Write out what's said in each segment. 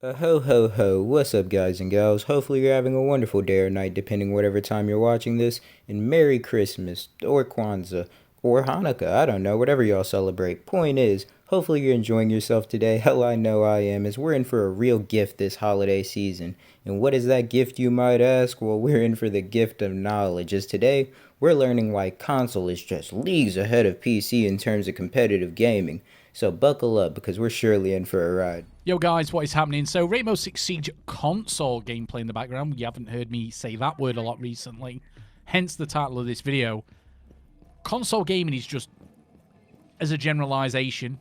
Ho ho ho, what's up guys and gals? Hopefully you're having a wonderful day or night depending whatever time you're watching this. And Merry Christmas, or Kwanzaa, or Hanukkah, I don't know, whatever y'all celebrate. Point is, hopefully you're enjoying yourself today. Hell, I know I am, as we're in for a real gift this holiday season. And what is that gift, you might ask? Well, we're in for the gift of knowledge, as today we're learning why console is just leagues ahead of PC in terms of competitive gaming. So buckle up because we're surely in for a ride. Yo guys, what is happening? So Rainbow Six Siege console gameplay in the background. You haven't heard me say that word a lot recently. Hence the title of this video. Console gaming is just, as a generalization,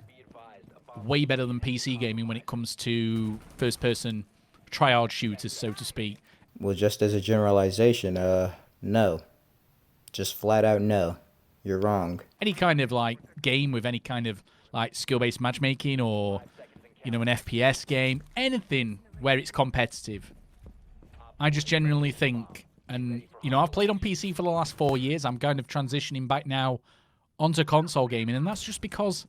way better than PC gaming when it comes to first-person try-hard shooters, so to speak. Well, just as a generalization, no. Just flat out no. You're wrong. Any kind of like game with any kind of like skill-based matchmaking or an FPS game, anything where it's competitive. I just genuinely think, and I've played on PC for the last 4 years. I'm kind of transitioning back now onto console gaming, and that's just because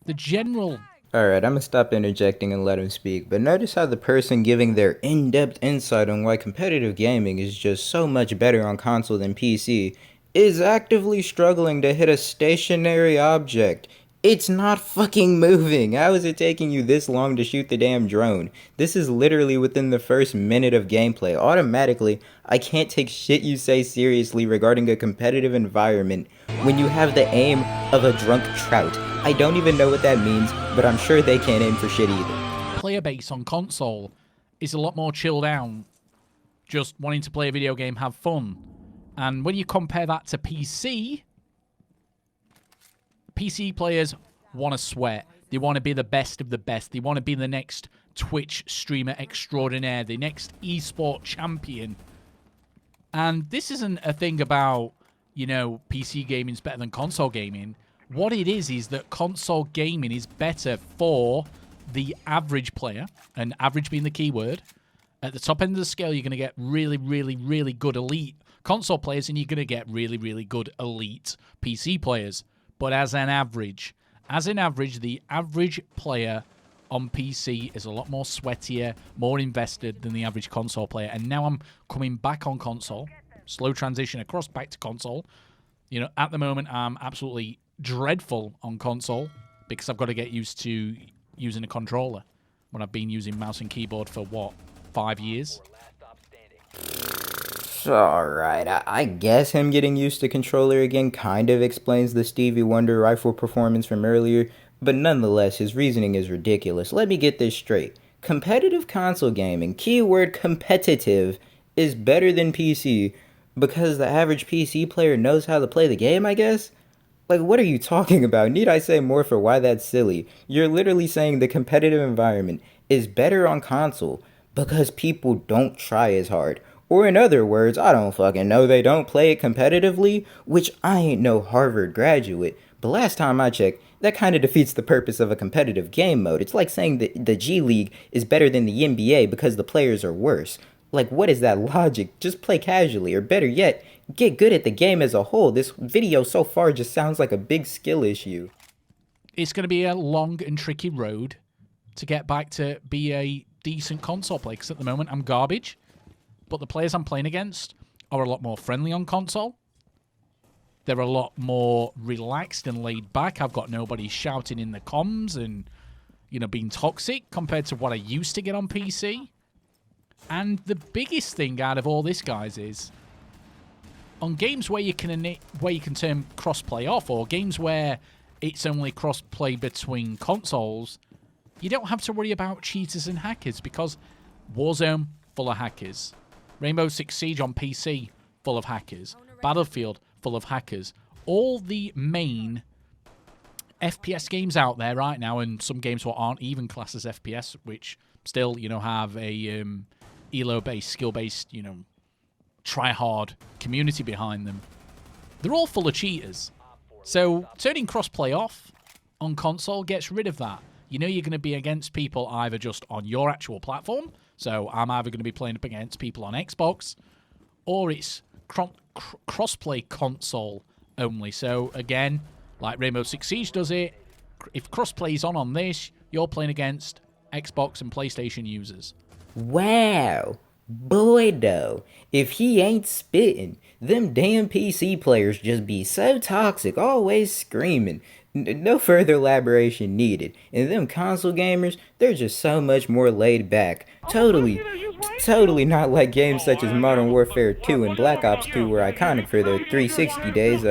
the general. Alright, I'm gonna stop interjecting and let him speak, but notice how the person giving their in-depth insight on why competitive gaming is just so much better on console than PC is actively struggling to hit a stationary object. It's not fucking moving. How is it taking you this long to shoot the damn drone? This is literally within the first minute of gameplay. Automatically, I can't take shit you say seriously regarding a competitive environment when you have the aim of a drunk trout. I don't even know what that means, but I'm sure they can't aim for shit either. Player base on console is a lot more chilled out, just wanting to play a video game, have fun. And when you compare that to PC players want to sweat. They want to be the best of the best. They want to be the next Twitch streamer extraordinaire, the next esport champion. And this isn't a thing about, PC gaming is better than console gaming. What it is that console gaming is better for the average player, and average being the key word. At the top end of the scale, you're going to get really, really, really good elite console players, and you're going to get really, really good elite PC players. But as an average, the average player on PC is a lot more sweatier, more invested than the average console player. And now I'm coming back on console. Slow transition across back to console. At the moment, I'm absolutely dreadful on console because I've got to get used to using a controller when I've been using mouse and keyboard for, 5 years? Alright, I guess him getting used to controller again kind of explains the Stevie Wonder rifle performance from earlier, but nonetheless, his reasoning is ridiculous. Let me get this straight. Competitive console gaming, keyword competitive, is better than PC because the average PC player knows how to play the game, I guess? Like, what are you talking about? Need I say more for why that's silly? You're literally saying the competitive environment is better on console because people don't try as hard. Or in other words, I don't fucking know, they don't play it competitively, which I ain't no Harvard graduate, but last time I checked, that kind of defeats the purpose of a competitive game mode. It's like saying that the G League is better than the NBA because the players are worse. Like, what is that logic? Just play casually, or better yet, get good at the game as a whole. This video so far just sounds like a big skill issue. It's going to be a long and tricky road to get back to be a decent console player, because at the moment I'm garbage. But the players I'm playing against are a lot more friendly on console. They're a lot more relaxed and laid back. I've got nobody shouting in the comms and, being toxic compared to what I used to get on PC. And the biggest thing out of all this, guys, is on games where you can turn crossplay off, or games where it's only crossplay between consoles, you don't have to worry about cheaters and hackers because Warzone, full of hackers. Rainbow Six Siege on PC, full of hackers. Battlefield, full of hackers. All the main FPS games out there right now, and some games what aren't even classed as FPS, which still, have a elo-based, skill-based, try-hard community behind them. They're all full of cheaters. So turning crossplay off on console gets rid of that. You're going to be against people either just on your actual platform. So I'm either going to be playing up against people on Xbox, or it's crossplay console only. So again, like Rainbow Six Siege does it, if crossplay's on this, you're playing against Xbox and PlayStation users. Wow. Boy, though, if he ain't spitting, them damn PC players just be so toxic, always screaming. No further elaboration needed. And them console gamers, they're just so much more laid back. Totally not like games such as Modern Warfare 2 and Black Ops 2 were iconic for their 360 days.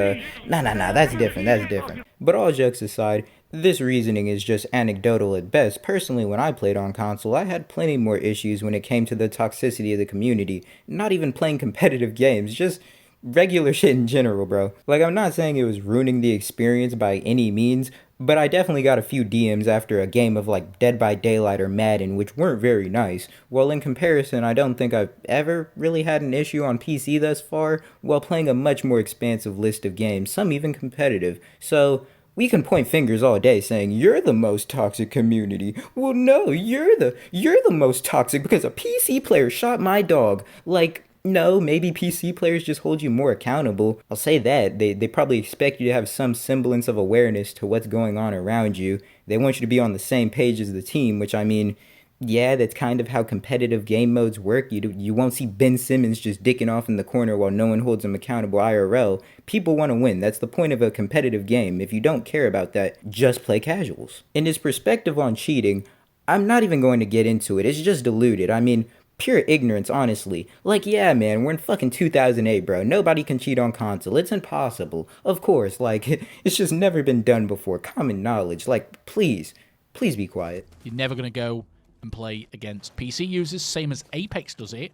Nah, that's different. But all jokes aside, this reasoning is just anecdotal at best. Personally, when I played on console, I had plenty more issues when it came to the toxicity of the community. Not even playing competitive games, just regular shit in general, bro. Like, I'm not saying it was ruining the experience by any means, but I definitely got a few DMs after a game of like Dead by Daylight or Madden, which weren't very nice. Well, in comparison, I don't think I've ever really had an issue on PC thus far, while playing a much more expansive list of games, some even competitive. So, we can point fingers all day saying you're the most toxic community. Well, no, you're the most toxic because a PC player shot my dog. Like, no, maybe PC players just hold you more accountable. I'll say that. They probably expect you to have some semblance of awareness to what's going on around you. They want you to be on the same page as the team, which I mean, yeah, that's kind of how competitive game modes work. You won't see Ben Simmons just dicking off in the corner while no one holds him accountable IRL. People want to win. That's the point of a competitive game. If you don't care about that, just play casuals. In his perspective on cheating, I'm not even going to get into it. It's just diluted. I mean, pure ignorance, honestly. Like, yeah, man, we're in fucking 2008, bro. Nobody can cheat on console. It's impossible. Of course, like, it's just never been done before. Common knowledge. Like, please be quiet. You're never going to go and play against PC users, same as Apex does it.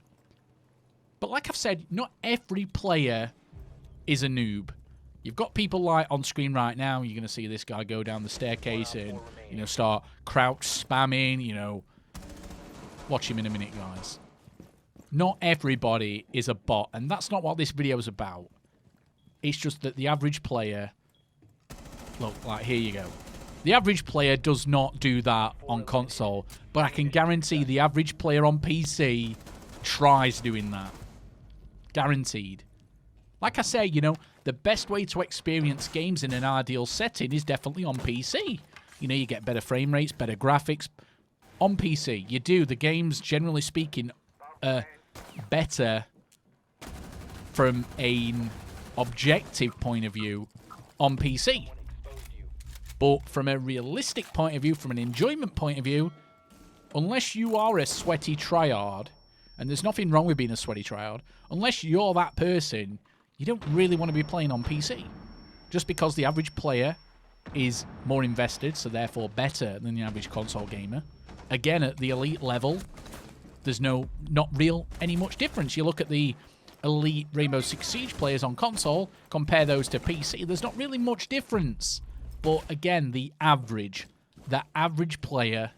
But like I've said, not every player is a noob. You've got people like on screen right now, you're going to see this guy go down the staircase and, start crouch spamming, Watch him in a minute, guys. Not everybody is a bot, and that's not what this video is about. It's just that the average player... Look, like, here you go. The average player does not do that on console, but I can guarantee the average player on PC tries doing that. Guaranteed. Like I say, the best way to experience games in an ideal setting is definitely on PC. You get better frame rates, better graphics. On PC, you do. The games, generally speaking, are better from an objective point of view on PC. But from a realistic point of view, from an enjoyment point of view, unless you are a sweaty tryhard, and there's nothing wrong with being a sweaty tryhard, unless you're that person, you don't really want to be playing on PC. Just because the average player is more invested, so therefore better than the average console gamer. Again, at the elite level, there's not any much difference. You look at the elite Rainbow Six Siege players on console, compare those to PC, there's not really much difference. But again, the average player,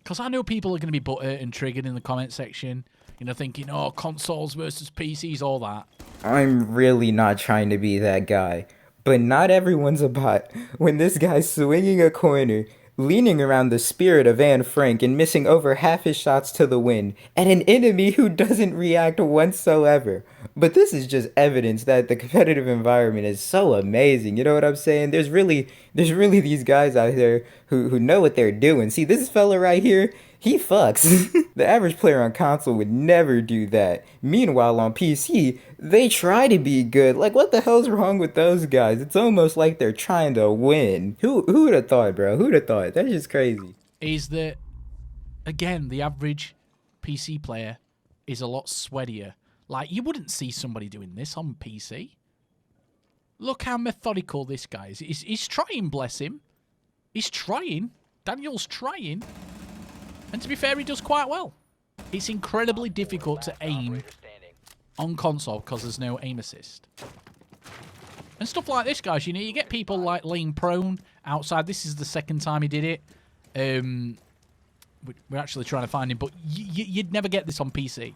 because I know people are going to be butthurt and triggered in the comment section, thinking, oh, consoles versus PCs, all that. I'm really not trying to be that guy, but not everyone's a bot. When this guy's swinging a corner, leaning around the spirit of Anne Frank and missing over half his shots to the wind, and an enemy who doesn't react whatsoever. But this is just evidence that the competitive environment is so amazing, you know what I'm saying? There's really these guys out there who know what they're doing. See, this fella right here, he fucks. The average player on console would never do that. Meanwhile, on PC, they try to be good. Like, what the hell's wrong with those guys? It's almost like they're trying to win. Who would have thought, bro? Who'd have thought? That's just crazy. Is that, again, the average PC player is a lot sweatier. Like, you wouldn't see somebody doing this on PC. Look how methodical this guy is. He's trying, bless him. He's trying. Daniel's trying. And to be fair, he does quite well. It's incredibly difficult to aim on console because there's no aim assist. And stuff like this, guys, you get people like laying prone outside. This is the second time he did it. We're actually trying to find him, but you'd never get this on PC.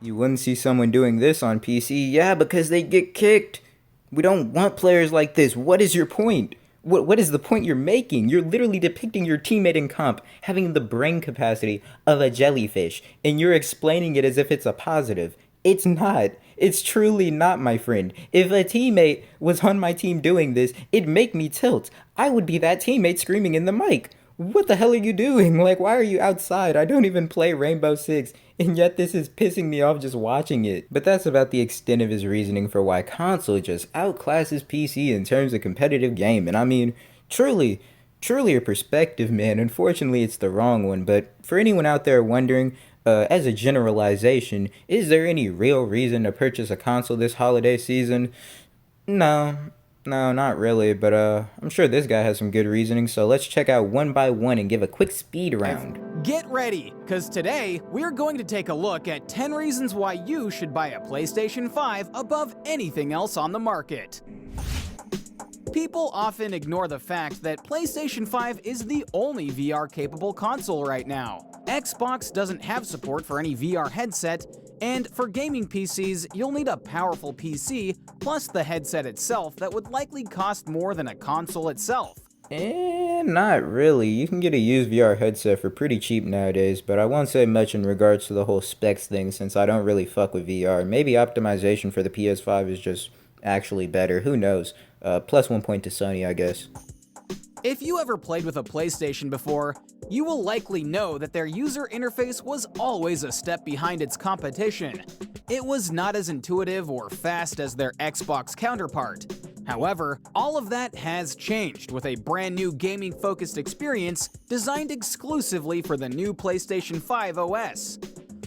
You wouldn't see someone doing this on PC? Yeah, because they get kicked. We don't want players like this. What is your point? What is the point you're making? You're literally depicting your teammate in comp having the brain capacity of a jellyfish, and you're explaining it as if it's a positive. It's not. It's truly not, my friend. If a teammate was on my team doing this, it'd make me tilt. I would be that teammate screaming in the mic. what the hell are you doing? Like, why are you outside? I don't even play Rainbow Six, and yet this is pissing me off just watching it. But that's about the extent of his reasoning for why console just outclasses PC in terms of competitive game. And I mean, truly, truly a perspective, man. Unfortunately, it's the wrong one. But for anyone out there wondering, as a generalization, is there any real reason to purchase a console this holiday season? No, no, not really, but I'm sure this guy has some good reasoning, so let's check out one by one and give a quick speed round. Get ready, because today we're going to take a look at 10 reasons why you should buy a PlayStation 5 above anything else on the market. People often ignore the fact that PlayStation 5 is the only VR-capable console right now. Xbox doesn't have support for any VR headset, and for gaming PCs, you'll need a powerful PC plus the headset itself that would likely cost more than a console itself. Not really. You can get a used VR headset for pretty cheap nowadays, but I won't say much in regards to the whole specs thing since I don't really fuck with VR. Maybe optimization for the PS5 is just actually better. Who knows? Plus 1 point to Sony, I guess. If you ever played with a PlayStation before, you will likely know that their user interface was always a step behind its competition. It was not as intuitive or fast as their Xbox counterpart. However, all of that has changed with a brand new gaming-focused experience designed exclusively for the new PlayStation 5 OS.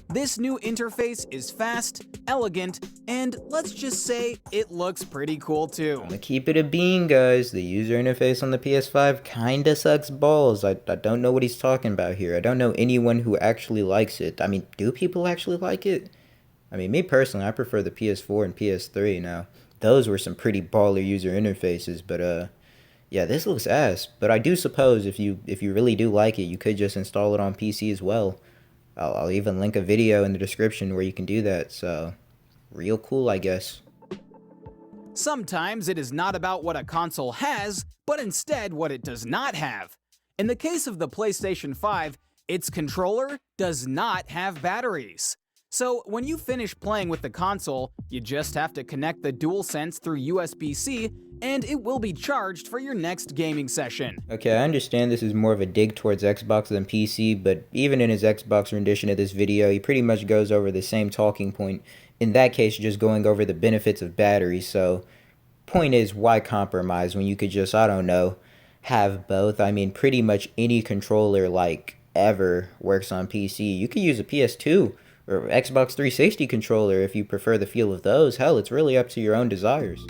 This new interface is fast, elegant, and let's just say it looks pretty cool too. I'm gonna keep it a bean, guys. The user interface on the PS5 kinda sucks balls. I don't know what he's talking about here. I don't know anyone who actually likes it. I mean, do people actually like it? I mean, me personally, I prefer the PS4 and PS3 now. Those were some pretty baller user interfaces, but yeah, this looks ass. But I do suppose if you really do like it, you could just install it on PC as well. I'll even link a video in the description where you can do that, so real cool, I guess. Sometimes it is not about what a console has, but instead what it does not have. In the case of the PlayStation 5, its controller does not have batteries. So when you finish playing with the console, you just have to connect the DualSense through USB-C and it will be charged for your next gaming session. Okay, I understand this is more of a dig towards Xbox than PC, but even in his Xbox rendition of this video, he pretty much goes over the same talking point. In that case, just going over the benefits of batteries, so point is, why compromise when you could just, I don't know, have both? I mean, pretty much any controller, like, ever works on PC. You could use a PS2 or Xbox 360 controller if you prefer the feel of those. Hell, it's really up to your own desires.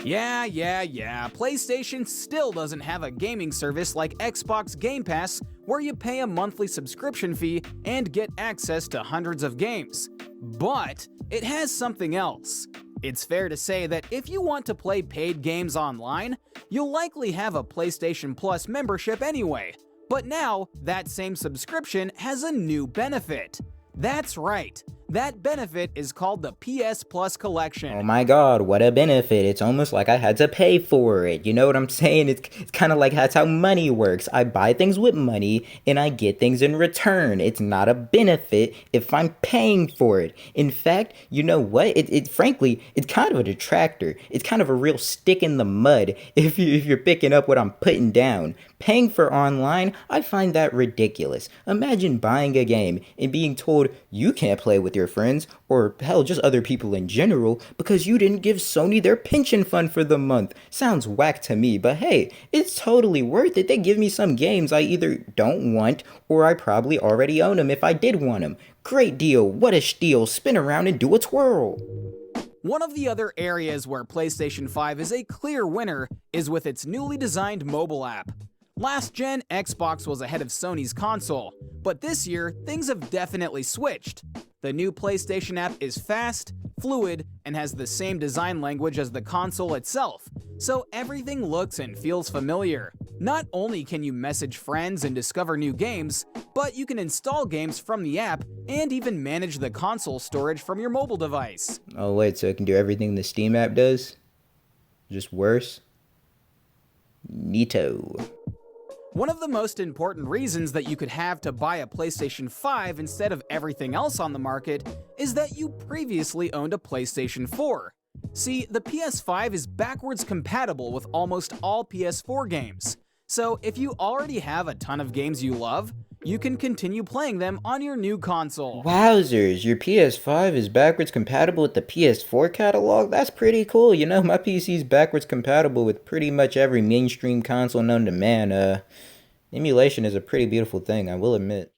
Yeah. PlayStation still doesn't have a gaming service like Xbox Game Pass, where you pay a monthly subscription fee and get access to hundreds of games. But it has something else. It's fair to say that if you want to play paid games online, you'll likely have a PlayStation Plus membership anyway. But now, that same subscription has a new benefit. That's right. That benefit is called the PS Plus Collection. Oh my god, what a benefit. It's almost like I had to pay for it. You know what I'm saying? It's kind of like that's how money works. I buy things with money and I get things in return. It's not a benefit if I'm paying for it. In fact, you know what? Frankly, it's kind of a detractor. It's kind of a real stick in the mud if you're picking up what I'm putting down. Paying for online, I find that ridiculous. Imagine buying a game and being told you can't play with your friends, or hell, just other people in general, because you didn't give Sony their pension fund for the month. Sounds whack to me, but hey, it's totally worth it. They give me some games I either don't want, or I probably already own them if I did want them. Great deal, what a steal, spin around and do a twirl. One of the other areas where PlayStation 5 is a clear winner is with its newly designed mobile app. Last gen, Xbox was ahead of Sony's console, but this year, things have definitely switched. The new PlayStation app is fast, fluid, and has the same design language as the console itself, so everything looks and feels familiar. Not only can you message friends and discover new games, but you can install games from the app and even manage the console storage from your mobile device. Oh wait, so it can do everything the Steam app does? Just worse? Neato. One of the most important reasons that you could have to buy a PlayStation 5 instead of everything else on the market is that you previously owned a PlayStation 4. See, the PS5 is backwards compatible with almost all PS4 games. So if you already have a ton of games you love, you can continue playing them on your new console. Wowzers, your PS5 is backwards compatible with the PS4 catalog? That's pretty cool. You know, my PC's backwards compatible with pretty much every mainstream console known to man. Emulation is a pretty beautiful thing, I will admit.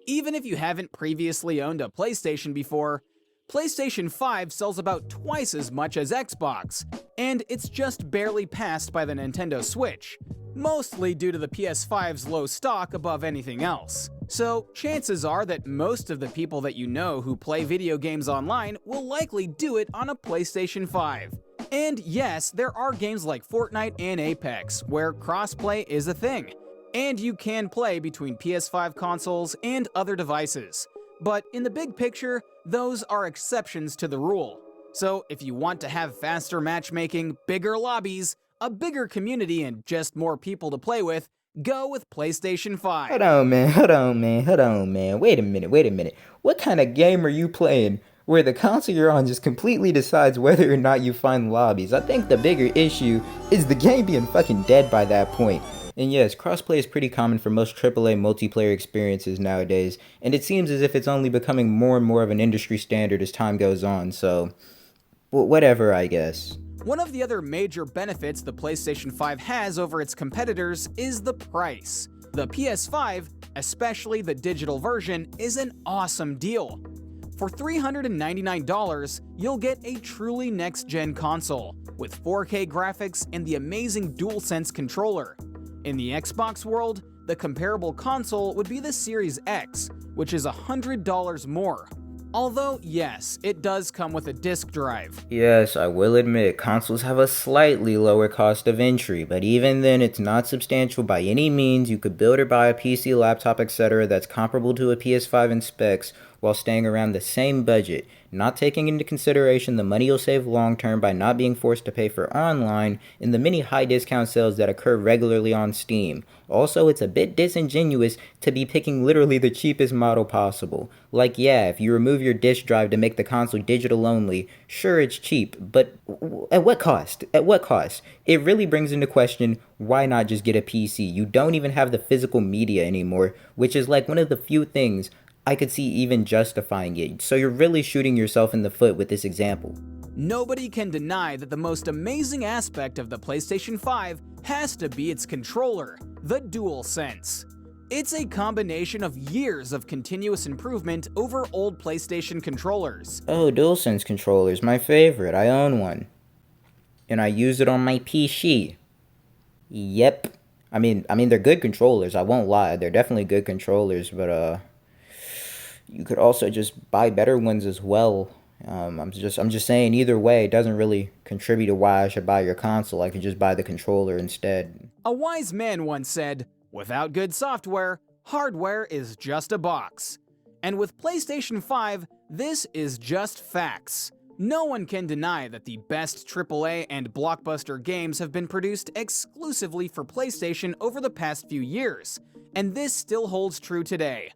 Even if you haven't previously owned a PlayStation before, PlayStation 5 sells about twice as much as Xbox, and it's just barely passed by the Nintendo Switch, mostly due to the PS5's low stock above anything else. So, chances are that most of the people that you know who play video games online will likely do it on a PlayStation 5. And yes, there are games like Fortnite and Apex, where crossplay is a thing, and you can play between PS5 consoles and other devices. But in the big picture, those are exceptions to the rule. So if you want to have faster matchmaking, bigger lobbies, a bigger community, and just more people to play with, go with PlayStation 5. Hold on, man. Wait a minute. What kind of game are you playing where the console you're on just completely decides whether or not you find lobbies? I think the bigger issue is the game being fucking dead by that point. And yes, crossplay is pretty common for most AAA multiplayer experiences nowadays, and it seems as if it's only becoming more and more of an industry standard as time goes on, so whatever, I guess. One of the other major benefits the PlayStation 5 has over its competitors is the price. The PS5, especially the digital version, is an awesome deal. For $399, you'll get a truly next-gen console, with 4K graphics and the amazing DualSense controller. In the Xbox world, the comparable console would be the Series X, which is $100 more. Although, yes, it does come with a disc drive. Yes, I will admit, consoles have a slightly lower cost of entry, but even then it's not substantial by any means. You could build or buy a PC, laptop, etc. that's comparable to a PS5 in specs while staying around the same budget, not taking into consideration the money you'll save long term by not being forced to pay for online and the many high discount sales that occur regularly on Steam. Also, it's a bit disingenuous to be picking literally the cheapest model possible. Like, yeah, if you remove your disk drive to make the console digital only, sure, it's cheap, but at what cost? At what cost? It really brings into question, why not just get a PC? You don't even have the physical media anymore, which is like one of the few things I could see even justifying it. So you're really shooting yourself in the foot with this example. Nobody can deny that the most amazing aspect of the PlayStation 5 has to be its controller, the DualSense. It's a combination of years of continuous improvement over old PlayStation controllers. Oh, DualSense controllers, my favorite. I own one. And I use it on my PC. Yep. I mean they're good controllers, I won't lie. They're definitely good controllers, but you could also just buy better ones as well. I'm just saying, either way, it doesn't really contribute to why I should buy your console. I could just buy the controller instead. A wise man once said, "Without good software, hardware is just a box." And with PlayStation 5, this is just facts. No one can deny that the best AAA and blockbuster games have been produced exclusively for PlayStation over the past few years, and this still holds true today.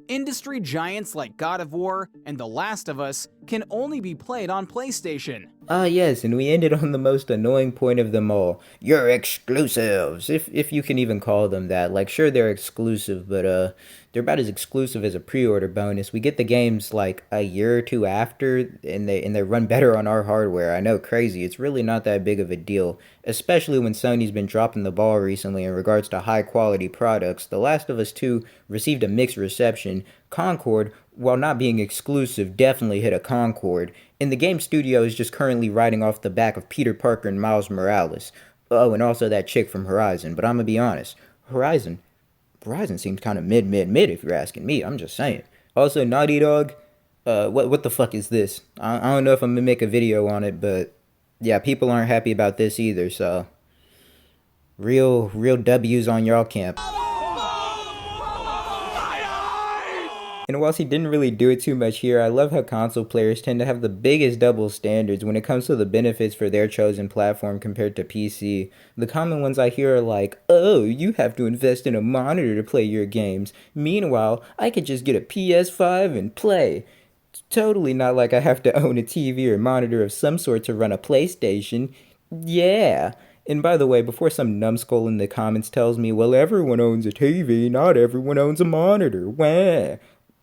Industry giants like God of War and The Last of Us can only be played on PlayStation. Ah yes, and we ended on the most annoying point of them all. Your exclusives, if you can even call them that. Like, sure, they're exclusive, but they're about as exclusive as a pre-order bonus. We get the games like a year or two after, and they run better on our hardware. I know, crazy. It's really not that big of a deal, especially when Sony's been dropping the ball recently in regards to high-quality products. The Last of Us 2 received a mixed reception. Concord, while not being exclusive, definitely hit a Concord. And the game studio is just currently riding off the back of Peter Parker and Miles Morales. Oh, and also that chick from Horizon. But I'm gonna be honest, Horizon seems kind of mid if you're asking me. I'm just saying. Also, Naughty Dog, what the fuck is this? I don't know if I'm gonna make a video on it, but yeah, people aren't happy about this either. So real W's on y'all camp. And whilst he didn't really do it too much here, I love how console players tend to have the biggest double standards when it comes to the benefits for their chosen platform compared to PC. The common ones I hear are like, oh, you have to invest in a monitor to play your games. Meanwhile, I could just get a PS5 and play. It's totally not like I have to own a TV or monitor of some sort to run a PlayStation. Yeah. And by the way, before some numbskull in the comments tells me, well, everyone owns a TV, not everyone owns a monitor, wah.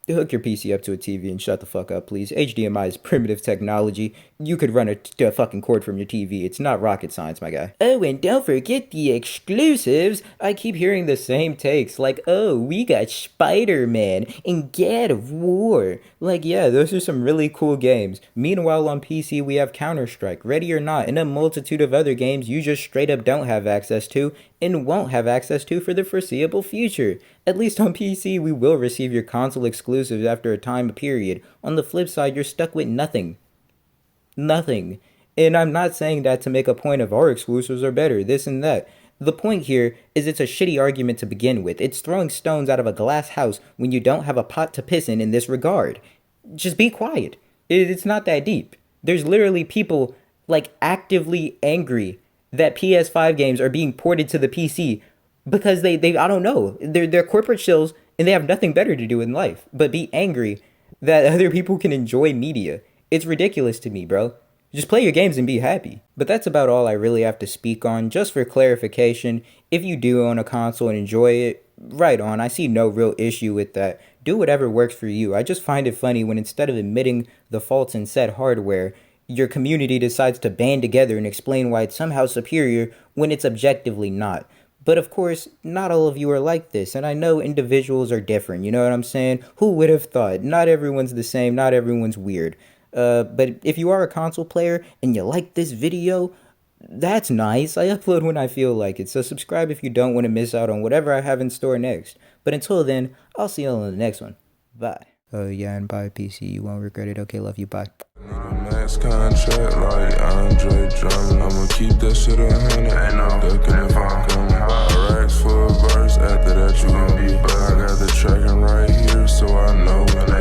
Hook your PC up to a TV and shut the fuck up, please. HDMI is primitive technology. You could run a fucking cord from your TV. It's not rocket science, my guy. Oh, and don't forget the exclusives. I keep hearing the same takes, like, oh, we got Spider-Man and God of War. Like, yeah, those are some really cool games. Meanwhile, on PC, we have Counter-Strike, Ready or Not, and a multitude of other games you just straight up don't have access to and won't have access to for the foreseeable future. At least on PC, we will receive your console exclusives after a time period. On the flip side, you're stuck with nothing. Nothing. And I'm not saying that to make a point of our exclusives are better, this and that. The point here is it's a shitty argument to begin with. It's throwing stones out of a glass house when you don't have a pot to piss in this regard. Just be quiet. It's not that deep. There's literally people, like, actively angry that PS5 games are being ported to the PC because they I don't know, they're corporate shills and they have nothing better to do in life but be angry that other people can enjoy media. It's ridiculous to me, bro. Just play your games and be happy. But that's about all I really have to speak on. Just for clarification, if you do own a console and enjoy it, right on. I see no real issue with that. Do whatever works for you. I just find it funny when instead of admitting the faults in said hardware, your community decides to band together and explain why it's somehow superior when it's objectively not. But of course, not all of you are like this, and I know individuals are different, you know what I'm saying? Who would have thought? Not everyone's the same, not everyone's weird. But if you are a console player and you like this video, that's nice. I upload when I feel like it, so subscribe if you don't want to miss out on whatever I have in store next. But until then, I'll see you on the next one. Bye. Oh yeah, and bye PC, you won't regret it. Okay, love you, bye. Need a max contract like Andre Drummond. I'ma keep that shit 100. Ain't no ducking if I'm coming. 5 racks for a verse. After that, you gon' be back. I got the tracking right here, so I know when